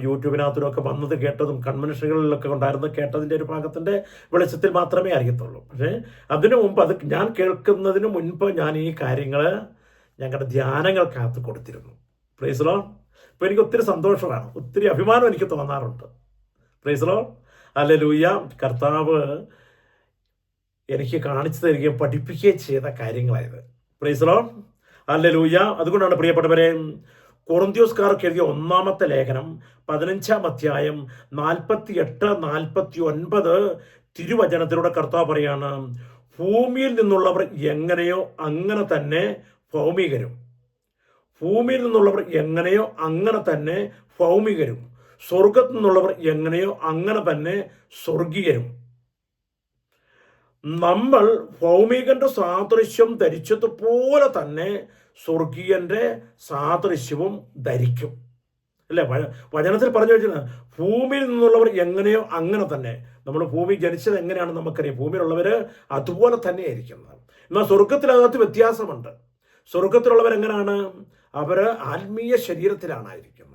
യൂട്യൂബിനകത്തിലൊക്കെ വന്നത് കേട്ടതും കൺവെൻഷനുകളിലൊക്കെ ഉണ്ടായിരുന്നത് കേട്ടതിൻ്റെ ഒരു ഭാഗത്തിൻ്റെ വെളിച്ചത്തിൽ മാത്രമേ അറിയത്തുള്ളൂ. പക്ഷേ അതിനു മുമ്പ്, അത് ഞാൻ കേൾക്കുന്നതിന് മുൻപ് ഞാൻ ഈ കാര്യങ്ങൾ ഞങ്ങളുടെ ധ്യാനങ്ങൾക്കകത്ത് കൊടുത്തിരുന്നു. Praise the lord. അപ്പോൾ എനിക്ക് ഒത്തിരി സന്തോഷമാണ്, ഒത്തിരി അഭിമാനം എനിക്ക് തോന്നാറുണ്ട്. Praise the lord. ഹല്ലേലൂയ. കർത്താവ് എനിക്ക് കാണിച്ചു തരികയും പഠിപ്പിക്കുകയും ചെയ്ത കാര്യങ്ങളായത്. Praise the lord. ഹല്ലേലൂയ. അതുകൊണ്ടാണ് പ്രിയപ്പെട്ടവരെ, കൊറിന്ത്യോസ്കാർക്ക് എഴുതിയ 1-ാമത്തെ ലേഖനം 15-ാം അധ്യായം 48-49 തിരുവചനത്തിലൂടെ കർത്താവ് പറയാണ്, ഭൂമിയിൽ നിന്നുള്ളവർ എങ്ങനെയോ അങ്ങനെ തന്നെ ഭൗമികരും, ഭൂമിയിൽ നിന്നുള്ളവർ എങ്ങനെയോ അങ്ങനെ തന്നെ ഭൗമികരും, സ്വർഗത്തു നിന്നുള്ളവർ എങ്ങനെയോ അങ്ങനെ തന്നെ സ്വർഗീയരും. നമ്മൾ ഭൗമികന്റെ സാദൃശ്യം ധരിച്ചതുപോലെ തന്നെ സ്വർഗീയന്റെ സാദൃശ്യവും ധരിക്കും അല്ലേ. വചനത്തിൽ പറഞ്ഞു വെച്ചാൽ ഭൂമിയിൽ നിന്നുള്ളവർ എങ്ങനെയോ അങ്ങനെ തന്നെ. നമ്മൾ ഭൂമി ജനിച്ചത് എങ്ങനെയാണെന്ന് നമുക്കറിയാം. ഭൂമിയിലുള്ളവർ അതുപോലെ തന്നെ ആയിരിക്കുന്നത്. എന്നാൽ സ്വർഗത്തിനകത്ത് വ്യത്യാസമുണ്ട്. സ്വർഗത്തിലുള്ളവരെങ്ങനെയാണ്? അവർ ആത്മീയ ശരീരത്തിലാണ് ആയിരിക്കുന്നത്.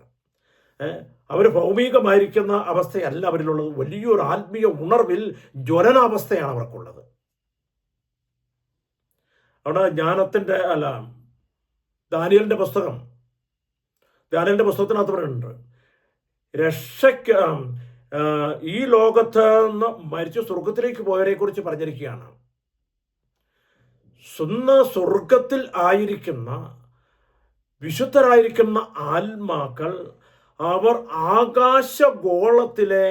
അവർ ഭൗമികമായിരിക്കുന്ന അവസ്ഥയല്ല അവരിലുള്ളത്. വലിയൊരു ആത്മീയ ഉണർവിൽ ജ്വലനാവസ്ഥയാണ് അവർക്കുള്ളത്. അവിടെ ജ്ഞാനത്തിൻ്റെ ദാനിയേലിൻ്റെ പുസ്തകത്തിനകത്ത് പറയുന്നുണ്ട്, ഈ ലോകത്ത് നിന്ന് മരിച്ചു സ്വർഗത്തിലേക്ക് പോയവരെ കുറിച്ച് പറഞ്ഞിരിക്കുകയാണ്. സ്വർഗത്തിൽ ആയിരിക്കുന്ന വിശുദ്ധരായിരിക്കുന്ന ആത്മാക്കൾ അവർ ആകാശഗോളത്തിലെ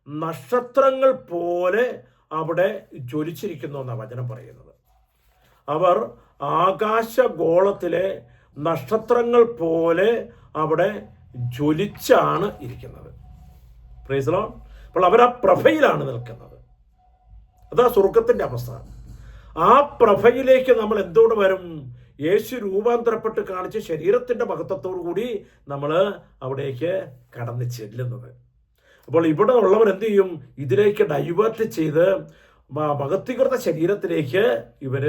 നക്ഷത്രങ്ങൾ പോലെ അവിടെ ജ്വലിച്ചിരിക്കുന്നു എന്നാണ് വചനം പറയുന്നത്. അവർ ആകാശഗോളത്തിലെ നക്ഷത്രങ്ങൾ പോലെ അവിടെ ജ്വലിച്ചാണ് ഇരിക്കുന്നത്. Price the lord. അപ്പോൾ അവർ ആ പ്രഭയിലാണ് നിൽക്കുന്നത്. അതാ സ്വർഗത്തിൻ്റെ അവസ്ഥ. ആ പ്രഭയിലേക്ക് നമ്മൾ എന്തുകൊണ്ട് വരും? യേശു രൂപാന്തരപ്പെട്ട് കാണിച്ച് ശരീരത്തിൻ്റെ മഹത്വത്തോടു കൂടി നമ്മൾ അവിടേക്ക് കടന്നു ചെല്ലുന്നത്. അപ്പോൾ ഇവിടെ ഉള്ളവർ എന്ത് ചെയ്യും? ഇതിലേക്ക് ഡൈവേർട്ട് ചെയ്ത് മഹത്വീകൃത ശരീരത്തിലേക്ക് ഇവർ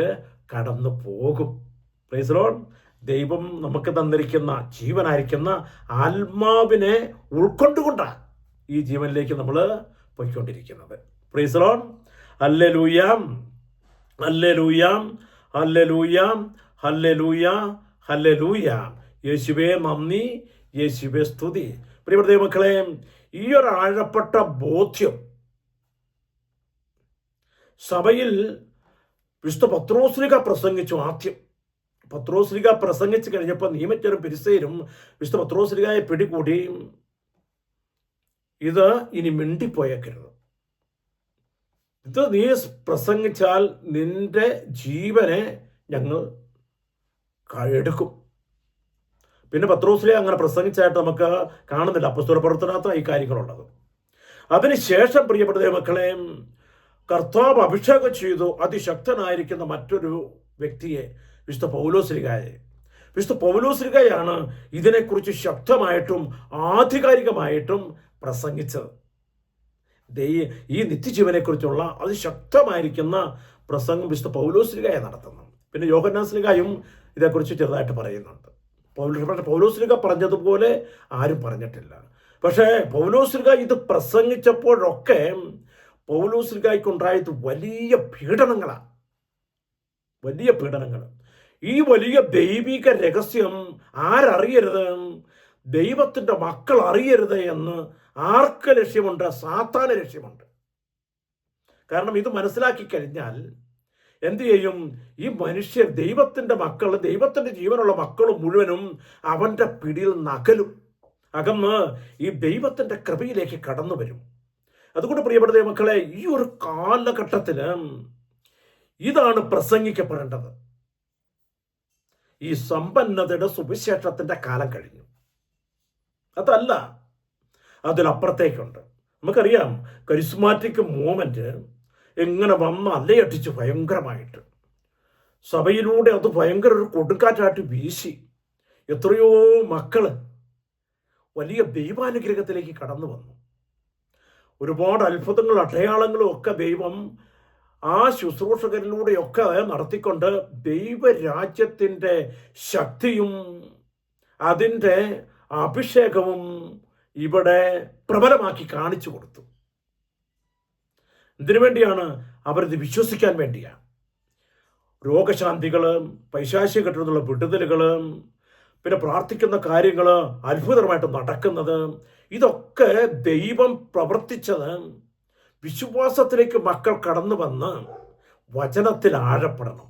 കടന്നു പോകും. Price the Lord. ദൈവം നമുക്ക് തന്നിരിക്കുന്ന ജീവനായിരിക്കുന്ന ആത്മാവിനെ ഉൾക്കൊണ്ടുകൊണ്ടാണ് ഈ ജീവനിലേക്ക് നമ്മൾ പോയിക്കൊണ്ടിരിക്കുന്നത്. Price the lord. Hallelujah, hallelujah, hallelujah, hallelujah, hallelujah. യേശുവേ നന്ദി, യേശുവേ സ്തുതി. പ്രിയപ്പെട്ട ദൈവമക്കളെ, ഈ ഒരു ആഴപ്പെട്ട ബോധ്യം സഭയിൽ വിശുദ്ധ പത്രോസ്ലീഹ പ്രസംഗിച്ചു. ആദ്യം പത്രോസ്ലീഹ പ്രസംഗിച്ച് കഴിഞ്ഞപ്പോൾ നിയമജ്ഞരും ഫരിസേയരും വിശുദ്ധ പത്രോസ്ലീഹയെ പിടികൂടി, ഇത് ഇനി മിണ്ടിപ്പോയേക്കരുത്, ഇത് നീ പ്രസംഗിച്ചാൽ നിന്റെ ജീവനെ ഞങ്ങൾ എടുക്കും. പിന്നെ പത്രോസ്ലീഹ അങ്ങനെ പ്രസംഗിച്ചായിട്ട് നമുക്ക് കാണുന്നില്ല. അപ്പോസ്തല പ്രവർത്തനത്തിലാണ് ഈ കാര്യങ്ങളുള്ളത്. അതിനുശേഷം പ്രിയപ്പെട്ട ദൈവമക്കളെ, കർത്താവ് അഭിഷേകം ചെയ്തു അതിശക്തനായിരിക്കുന്ന മറ്റൊരു വ്യക്തിയെ, വിശുദ്ധ പൗലോസ്ലീഹയെ. വിശുദ്ധ പൗലോസ്ലീഹയാണ് ഇതിനെക്കുറിച്ച് ശക്തമായിട്ടും ആധികാരികമായിട്ടും പ്രസംഗിച്ചത്. ഈ നിത്യജീവനെക്കുറിച്ചുള്ള അതിശക്തമായിരിക്കുന്ന പ്രസംഗം വിശുദ്ധ പൗലോസ്ലീഹയെ നടത്തുന്നു. പിന്നെ യോഹന്നാൻ സ്ലീഹായും ഇതേക്കുറിച്ച് ചെറുതായിട്ട് പറയുന്നുണ്ട്. പൗലോസ്ലീഹ പറഞ്ഞതുപോലെ ആരും പറഞ്ഞിട്ടില്ല. പക്ഷേ പൗലോസ്ലീഹ ഇത് പ്രസംഗിച്ചപ്പോഴൊക്കെ പൗലോസ്ലീഹയ്ക്കുണ്ടായത് വലിയ പീഡനങ്ങളാണ്, വലിയ പീഡനങ്ങൾ. ഈ വലിയ ദൈവിക രഹസ്യം ആരറിയരുത്? ദൈവത്തിൻ്റെ മക്കൾ അറിയരുത് എന്ന് ആർക്ക് ലക്ഷ്യമുണ്ട്? സാത്താന് ലക്ഷ്യമുണ്ട്. കാരണം ഇത് മനസ്സിലാക്കി കഴിഞ്ഞാൽ എന്തു ചെയ്യും? ഈ മനുഷ്യർ, ദൈവത്തിൻ്റെ മക്കൾ, ദൈവത്തിൻ്റെ ജീവനുള്ള മക്കൾ മുഴുവനും അവൻ്റെ പിടിയിൽ നകലും, അകന്ന് ഈ ദൈവത്തിൻ്റെ കൃപയിലേക്ക് കടന്നു വരും. അതുകൊണ്ട് പ്രിയപ്പെട്ട ദൈവമക്കളെ, ഈ ഒരു കാലഘട്ടത്തിൽ ഇതാണ് പ്രസംഗിക്കപ്പെടേണ്ടത്. ഈ സമ്പന്നതയുടെ സുവിശേഷത്തിൻ്റെ കാലം കഴിഞ്ഞു. അതല്ല, അതിലപ്പുറത്തേക്കുണ്ട്. നമുക്കറിയാം കരിസ്മാറ്റിക് മൂവ്മെൻറ്റ് എങ്ങനെ വന്ന് അല്ലയട്ടിച്ച് ഭയങ്കരമായിട്ട് സഭയിലൂടെ അത് ഭയങ്കര ഒരു കൊടുങ്കാറ്റായിട്ട് വീശി എത്രയോ മക്കൾ വലിയ ദൈവാനുഗ്രഹത്തിലേക്ക് കടന്നു വന്നു. ഒരുപാട് അത്ഭുതങ്ങളും അടയാളങ്ങളും ഒക്കെ ദൈവം ആ ശുശ്രൂഷകരിലൂടെയൊക്കെ നടത്തിക്കൊണ്ട് ദൈവരാജ്യത്തിൻ്റെ ശക്തിയും അതിൻ്റെ അഭിഷേകവും ഇവിടെ പ്രബലമാക്കി കാണിച്ചു കൊടുത്തു. ഇതിനു വേണ്ടിയാണ് അവരിത് വിശ്വസിക്കാൻ വേണ്ടിയാണ്. രോഗശാന്തികളും പൈശാചികത്തിലുള്ള വിടുതലുകളും പിന്നെ പ്രാർത്ഥിക്കുന്ന കാര്യങ്ങൾ അത്ഭുതമായിട്ട് നടക്കുന്നത്, ഇതൊക്കെ ദൈവം പ്രവർത്തിച്ചത് വിശ്വാസത്തിലേക്ക് മക്കൾ കടന്നു വന്ന് വചനത്തിൽ ആഴപ്പെടണം.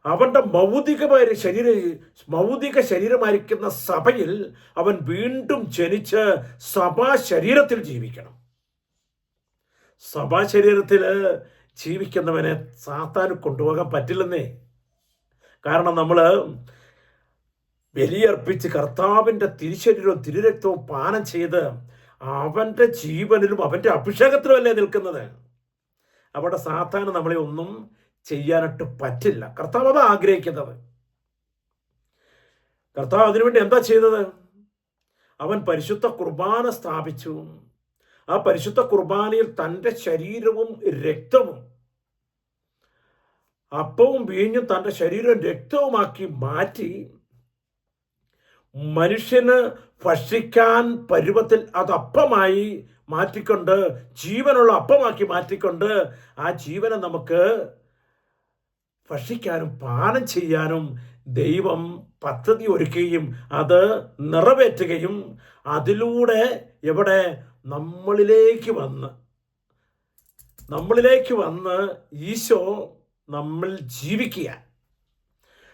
അവൻ്റെ ഭൗതിക ശരീരമായിരിക്കുന്ന സഭയിൽ അവൻ വീണ്ടും ജനിച്ച് സഭാ ശരീരത്തിൽ ജീവിക്കണം. സഭാ ശരീരത്തിൽ ജീവിക്കുന്നവനെ സാത്താന് കൊണ്ടുപോകാൻ പറ്റില്ലെന്നേ. കാരണം നമ്മൾ ബലിയർപ്പിച്ച് കർത്താവിൻ്റെ തിരുശരീരവും തിരുരക്തവും പാനം ചെയ്ത് അവൻ്റെ ജീവനിലും അവൻ്റെ അഭിഷേകത്തിലുമല്ലേ നിൽക്കുന്നത്. അവിടെ സാത്താന് നമ്മളെ ഒന്നും ചെയ്യാനായിട്ട് പറ്റില്ല. കർത്താവ് അതാ ആഗ്രഹിക്കുന്നത്. കർത്താവ് അതിനുവേണ്ടി എന്താ ചെയ്തത്? അവൻ പരിശുദ്ധ കുർബാന സ്ഥാപിച്ചു. ആ പരിശുദ്ധ കുർബാനയിൽ തൻ്റെ ശരീരവും രക്തവും, അപ്പവും വീഞ്ഞും തൻ്റെ ശരീരവും രക്തവുമാക്കി മാറ്റി മനുഷ്യന് ഭക്ഷിക്കാൻ പരുവത്തിൽ അത് അപ്പമായി മാറ്റിക്കൊണ്ട്, ജീവനുള്ള അപ്പമാക്കി മാറ്റിക്കൊണ്ട് ആ ജീവനെ നമുക്ക് ഭക്ഷിക്കാനും പാനം ചെയ്യാനും ദൈവം പദ്ധതി ഒരുക്കുകയും അത് നിറവേറ്റുകയും അതിലൂടെ ഇവിടെ നമ്മളിലേക്ക് വന്ന് ഈശോ നമ്മൾ ജീവിക്കുക.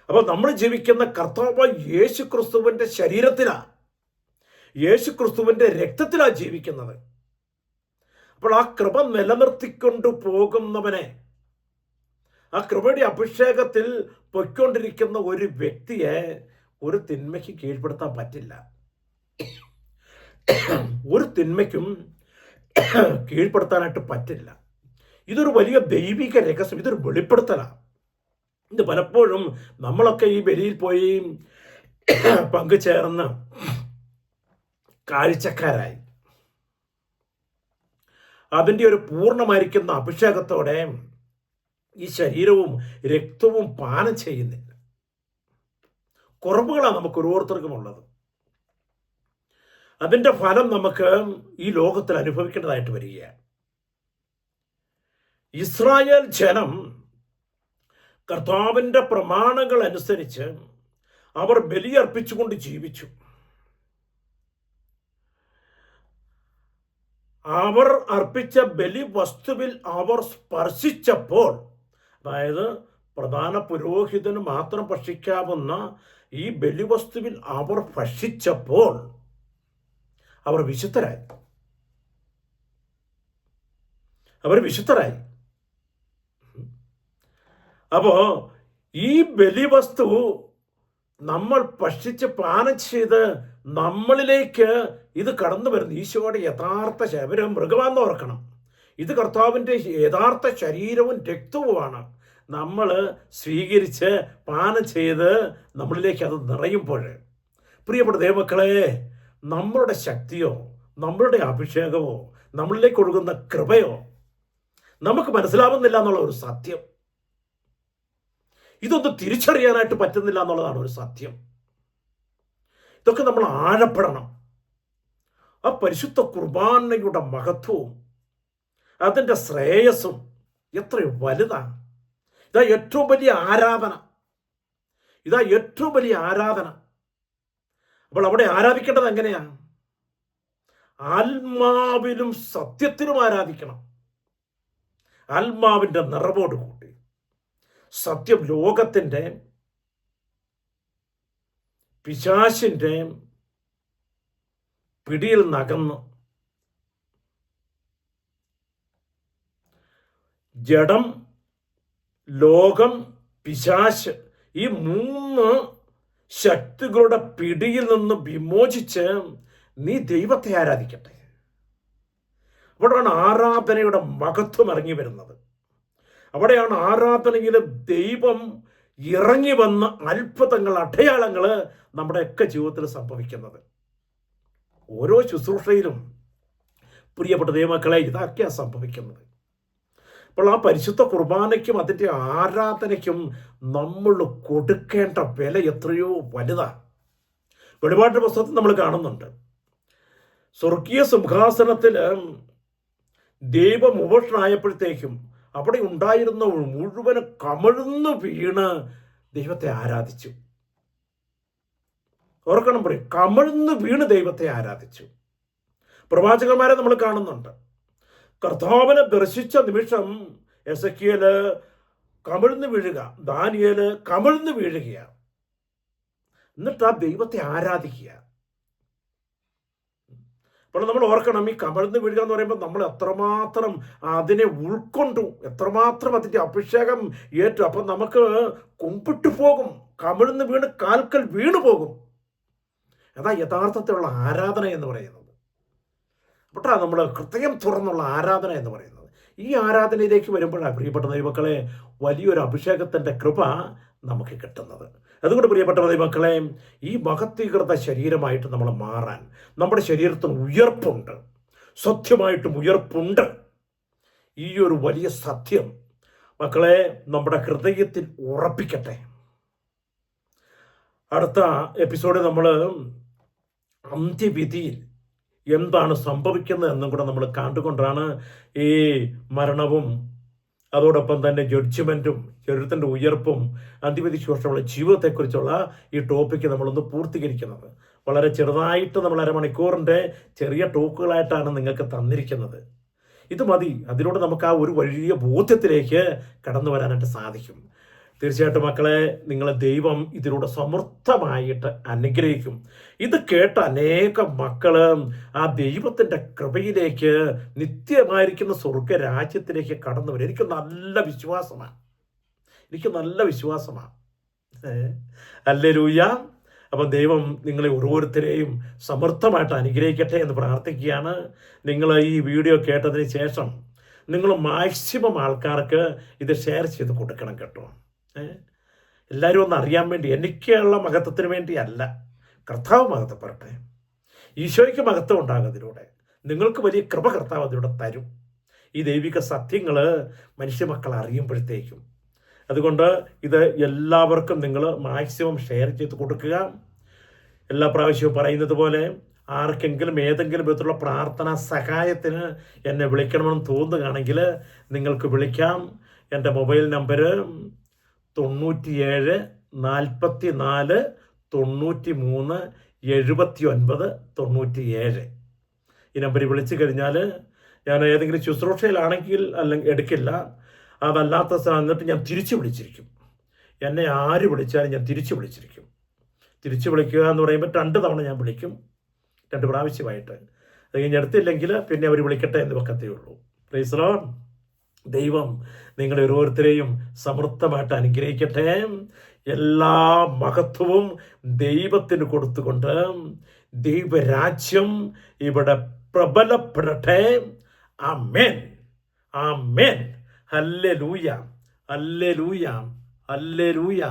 അപ്പോൾ നമ്മൾ ജീവിക്കുന്ന കർത്താവ് യേശു ക്രിസ്തുവിൻ്റെ ശരീരത്തിലാണ്, യേശു ക്രിസ്തുവിൻ്റെ രക്തത്തിലാണ് ജീവിക്കുന്നത്. അപ്പോൾ ആ കൃപ നിലനിർത്തിക്കൊണ്ടു പോകുന്നവനെ, ആ കൃപയുടെ അഭിഷേകത്തിൽ പൊയ്ക്കൊണ്ടിരിക്കുന്ന ഒരു വ്യക്തിയെ ഒരു തിന്മയ്ക്ക് കീഴ്പ്പെടുത്താൻ പറ്റില്ല. ഒരു തിന്മയ്ക്കും കീഴ്പ്പെടുത്താനായിട്ട് പറ്റില്ല. ഇതൊരു വലിയ ദൈവിക രഹസ്യം, ഇതൊരു വെളിപ്പെടുത്തലാണ്. ഇത് പലപ്പോഴും നമ്മളൊക്കെ ഈ ബലിയിൽ പോയി പങ്കുചേർന്ന് കാഴ്ചക്കാരായി അതിൻ്റെ ഒരു പൂർണ്ണമായിരിക്കുന്ന അഭിഷേകത്തോടെ ഈ ശരീരവും രക്തവും പാനം ചെയ്യുന്നില്ല. കുറവുകളാണ് നമുക്ക് ഓരോരുത്തർക്കും ഉള്ളത്. അതിൻ്റെ ഫലം നമുക്ക് ഈ ലോകത്തിൽ അനുഭവിക്കേണ്ടതായിട്ട് വരികയാണ്. ഇസ്രായേൽ ജനം കർത്താവിൻ്റെ പ്രമാണങ്ങൾ അനുസരിച്ച് അവർ ബലിയർപ്പിച്ചുകൊണ്ട് ജീവിച്ചു. അവർ അർപ്പിച്ച ബലി വസ്തുവിൽ അവർ സ്പർശിച്ചപ്പോൾ, അതായത് പ്രധാന പുരോഹിതന് മാത്രം ഭക്ഷിക്കാവുന്ന ഈ ബലിവസ്തുവിൽ അവർ ഭക്ഷിച്ചപ്പോൾ അവർ വിശുദ്ധരായി. അപ്പോ ഈ ബലിവസ്തു നമ്മൾ ഭക്ഷിച്ച് പാനം ചെയ്ത് നമ്മളിലേക്ക് ഇത് കടന്നു വരുന്നു. ഈശോയുടെ യഥാർത്ഥ ശരീരം, മൃഗമാണെന്ന് ഓർക്കണം. ഇത് കർത്താവിൻ്റെ യഥാർത്ഥ ശരീരവും രക്തവുമാണ്. നമ്മൾ സ്വീകരിച്ച് പാനം ചെയ്ത് നമ്മളിലേക്ക് അത് നിറയുമ്പോൾ, പ്രിയപ്പെട്ട ദൈവമക്കളെ, നമ്മളുടെ ശക്തിയോ നമ്മളുടെ അഭിഷേകമോ നമ്മളിലേക്ക് ഒഴുകുന്ന കൃപയോ നമുക്ക് മനസ്സിലാവുന്നില്ല എന്നുള്ള ഒരു സത്യം. ഇതൊന്നും തിരിച്ചറിയാനായിട്ട് പറ്റുന്നില്ല എന്നുള്ളതാണ് ഒരു സത്യം. ഇതൊക്കെ നമ്മൾ ആഴപ്പെടണം. ആ പരിശുദ്ധ കുർബാനയുടെ മഹത്വവും അതിൻ്റെ ശ്രേയസ്സും എത്രയോ വലുതാണ്. ഇതാ ഏറ്റവും വലിയ ആരാധന. അപ്പോൾ അവിടെ ആരാധിക്കേണ്ടത് എങ്ങനെയാണ്? ആത്മാവിലും സത്യത്തിലും ആരാധിക്കണം. ആത്മാവിൻ്റെ നിറവോട് കൂടി. സത്യം ലോകത്തിൻ്റെ, പിശാചിൻ്റെ പിടിയിൽ നകന്ന് ജഡം, ലോകം, പിശാച്, ഈ 3 ശക്തികളുടെ പിടിയിൽ നിന്ന് വിമോചിച്ച് നീ ദൈവത്തെ ആരാധിക്കട്ടെ. അവിടെയാണ് ആരാധനയുടെ മഹത്വം ഇറങ്ങി വരുന്നത്. അവിടെയാണ് ആരാധനയിൽ ദൈവം ഇറങ്ങി വന്ന അത്ഭുതങ്ങൾ, അടയാളങ്ങൾ നമ്മുടെയൊക്കെ ജീവിതത്തിൽ സംഭവിക്കുന്നത്. ഓരോ ശുശ്രൂഷയിലും പ്രിയപ്പെട്ട ദൈവമക്കളെ ഇതൊക്കെയാണ് സംഭവിക്കുന്നത്. അപ്പോൾ ആ പരിശുദ്ധ കുർബാനയ്ക്കും അതിൻ്റെ ആരാധനയ്ക്കും നമ്മൾ കൊടുക്കേണ്ട വില എത്രയോ വലുതാണ്. വെളിപാട് പുസ്തകത്തിൽ നമ്മൾ കാണുന്നുണ്ട്, സ്വർഗീയ സിംഹാസനത്തിൽ ദൈവം ഉപേക്ഷനായപ്പോഴത്തേക്കും അവിടെ ഉണ്ടായിരുന്ന മുഴുവനും കമിഴ്ന്നു വീണ് ദൈവത്തെ ആരാധിച്ചു. ഓർക്കണം, പറയും, കമിഴ്ന്നു വീണ് ദൈവത്തെ ആരാധിച്ചു. പ്രവാചകന്മാരെ നമ്മൾ കാണുന്നുണ്ട്. കർത്താവിനെ ദർശിച്ച നിമിഷം എസെക്കിയേല് കമിഴ്ന്നു വീഴുക, ദാനിയേല് കമിഴ്ന്നു വീഴുകയാണ്. എന്നിട്ട് ആ ദൈവത്തെ ആരാധിക്കുക. അപ്പോൾ നമ്മൾ ഓർക്കണം, ഈ കമിഴ്ന്നു വീഴുക എന്ന് പറയുമ്പോൾ നമ്മൾ എത്രമാത്രം അതിനെ ഉൾക്കൊണ്ടു, എത്രമാത്രം അതിൻ്റെ അഭിഷേകം ഏറ്റു. അപ്പം നമുക്ക് കുമ്പിട്ടു പോകും, കമിഴ്ന്നു വീണ് കാൽക്കൽ വീണു പോകും. അതാ യഥാർത്ഥത്തിലുള്ള ആരാധന എന്ന് പറയുന്നത്. അപ്പോഴാണ് നമ്മൾ ഹൃദയം തുറന്നുള്ള ആരാധന എന്ന് പറയുന്നത്. ഈ ആരാധനയിലേക്ക് വരുമ്പോഴാണ് പ്രിയപ്പെട്ട ദൈവമക്കളെ വലിയൊരു അഭിഷേകത്തിൻ്റെ കൃപ നമുക്ക് കിട്ടുന്നത്. അതുകൊണ്ട് പ്രിയപ്പെട്ട ദൈവമക്കളെ, ഈ മഹത്വീകൃത ശരീരമായിട്ട് നമ്മൾ മാറാൻ നമ്മുടെ ശരീരത്തിന് ഉയർപ്പുണ്ട്, സത്യമായിട്ടും ഉയർപ്പുണ്ട്. ഈ ഒരു വലിയ സത്യം മക്കളെ നമ്മുടെ ഹൃദയത്തിൽ ഉറപ്പിക്കട്ടെ. അടുത്ത എപ്പിസോഡിൽ നമ്മൾ അന്ത്യവിധിയിൽ എന്താണ് സംഭവിക്കുന്നത് എന്നും കൂടെ നമ്മൾ കണ്ടുകൊണ്ടാണ് ഈ മരണവും അതോടൊപ്പം തന്നെ ജഡ്ജ്മെൻറ്റും ശരീരത്തിൻ്റെ ഉയർപ്പും അന്ത്യവിധി ശേഷമുള്ള ജീവിതത്തെക്കുറിച്ചുള്ള ഈ ടോപ്പിക്ക് നമ്മളൊന്ന് പൂർത്തീകരിക്കുന്നത്. വളരെ ചെറുതായിട്ട് നമ്മൾ അരമണിക്കൂറിൻ്റെ ചെറിയ ടോക്കുകളായിട്ടാണ് നിങ്ങൾക്ക് തന്നിരിക്കുന്നത്. ഇത് മതി. അതിലൂടെ നമുക്ക് ആ ഒരു വലിയ ബോധ്യത്തിലേക്ക് കടന്നു വരാനായിട്ട് സാധിക്കും. തീർച്ചയായിട്ടും മക്കളെ, നിങ്ങളെ ദൈവം ഇതിലൂടെ സമൃദ്ധമായിട്ട് അനുഗ്രഹിക്കും. ഇത് കേട്ട അനേകം മക്കൾ ആ ദൈവത്തിൻ്റെ കൃപയിലേക്ക്, നിത്യമായിരിക്കുന്ന സ്വർഗരാജ്യത്തിലേക്ക് കടന്നു വരും. എനിക്ക് നല്ല വിശ്വാസമാണ്. ഹല്ലേലൂയ. അപ്പം ദൈവം നിങ്ങളെ ഓരോരുത്തരെയും സമൃദ്ധമായിട്ട് അനുഗ്രഹിക്കട്ടെ എന്ന് പ്രാർത്ഥിക്കുകയാണ്. നിങ്ങൾ ഈ വീഡിയോ കേട്ടതിന് ശേഷം നിങ്ങൾ മാക്സിമം ആൾക്കാർക്ക് ഇത് ഷെയർ ചെയ്ത് കൊടുക്കണം കേട്ടോ. എല്ലാവരും ഒന്ന് അറിയാൻ വേണ്ടി, എനിക്കുള്ള മഹത്വത്തിന് വേണ്ടിയല്ല, കർത്താവ് മഹത്വപ്പെടട്ടെ. ഈശോയ്ക്ക് മഹത്വം ഉണ്ടാകും അതിലൂടെ. നിങ്ങൾക്ക് വലിയ കൃപ കർത്താവ് അതിലൂടെ തരും. ഈ ദൈവിക സത്യങ്ങൾ മനുഷ്യമക്കൾ അറിയുമ്പോഴത്തേക്കും. അതുകൊണ്ട് ഇത് എല്ലാവർക്കും നിങ്ങൾ മാക്സിമം ഷെയർ ചെയ്ത് കൊടുക്കുക. എല്ലാ പ്രാവശ്യവും പറയുന്നത് പോലെ ആർക്കെങ്കിലും ഏതെങ്കിലും വിധത്തിലുള്ള പ്രാർത്ഥനാ സഹായത്തിന് എന്നെ വിളിക്കണമെന്ന് തോന്നുകയാണെങ്കിൽ നിങ്ങൾക്ക് വിളിക്കാം. എൻ്റെ മൊബൈൽ നമ്പർ 97 44 93 79 97. ഈ നമ്പറിൽ വിളിച്ചു കഴിഞ്ഞാൽ ഞാൻ ഏതെങ്കിലും ശുശ്രൂഷയിലാണെങ്കിൽ അല്ലെങ്കിൽ എടുക്കില്ല. അതല്ലാത്ത എന്നിട്ട് ഞാൻ തിരിച്ചു വിളിച്ചിരിക്കും. എന്നെ ആര് വിളിച്ചാലും ഞാൻ തിരിച്ചു വിളിച്ചിരിക്കും. തിരിച്ചു വിളിക്കുക എന്ന് പറയുമ്പോൾ 2 തവണ ഞാൻ വിളിക്കും, 2 പ്രാവശ്യമായിട്ട്. അത് കഴിഞ്ഞ് എടുത്തില്ലെങ്കിൽ പിന്നെ അവർ വിളിക്കട്ടെ എന്ന് വെക്കത്തേ ഉള്ളൂ. Price the Lord. ദൈവം നിങ്ങളെ ഓരോരുത്തരെയും സമൃദ്ധമായിട്ട് അനുഗ്രഹിക്കട്ടെ. എല്ലാ മഹത്വവും ദൈവത്തിന് കൊടുത്തുകൊണ്ട് ദൈവരാജ്യം ഇവിടെ പ്രബലപ്പെടട്ടെ. Amen, amen. Hallelujah, hallelujah, hallelujah.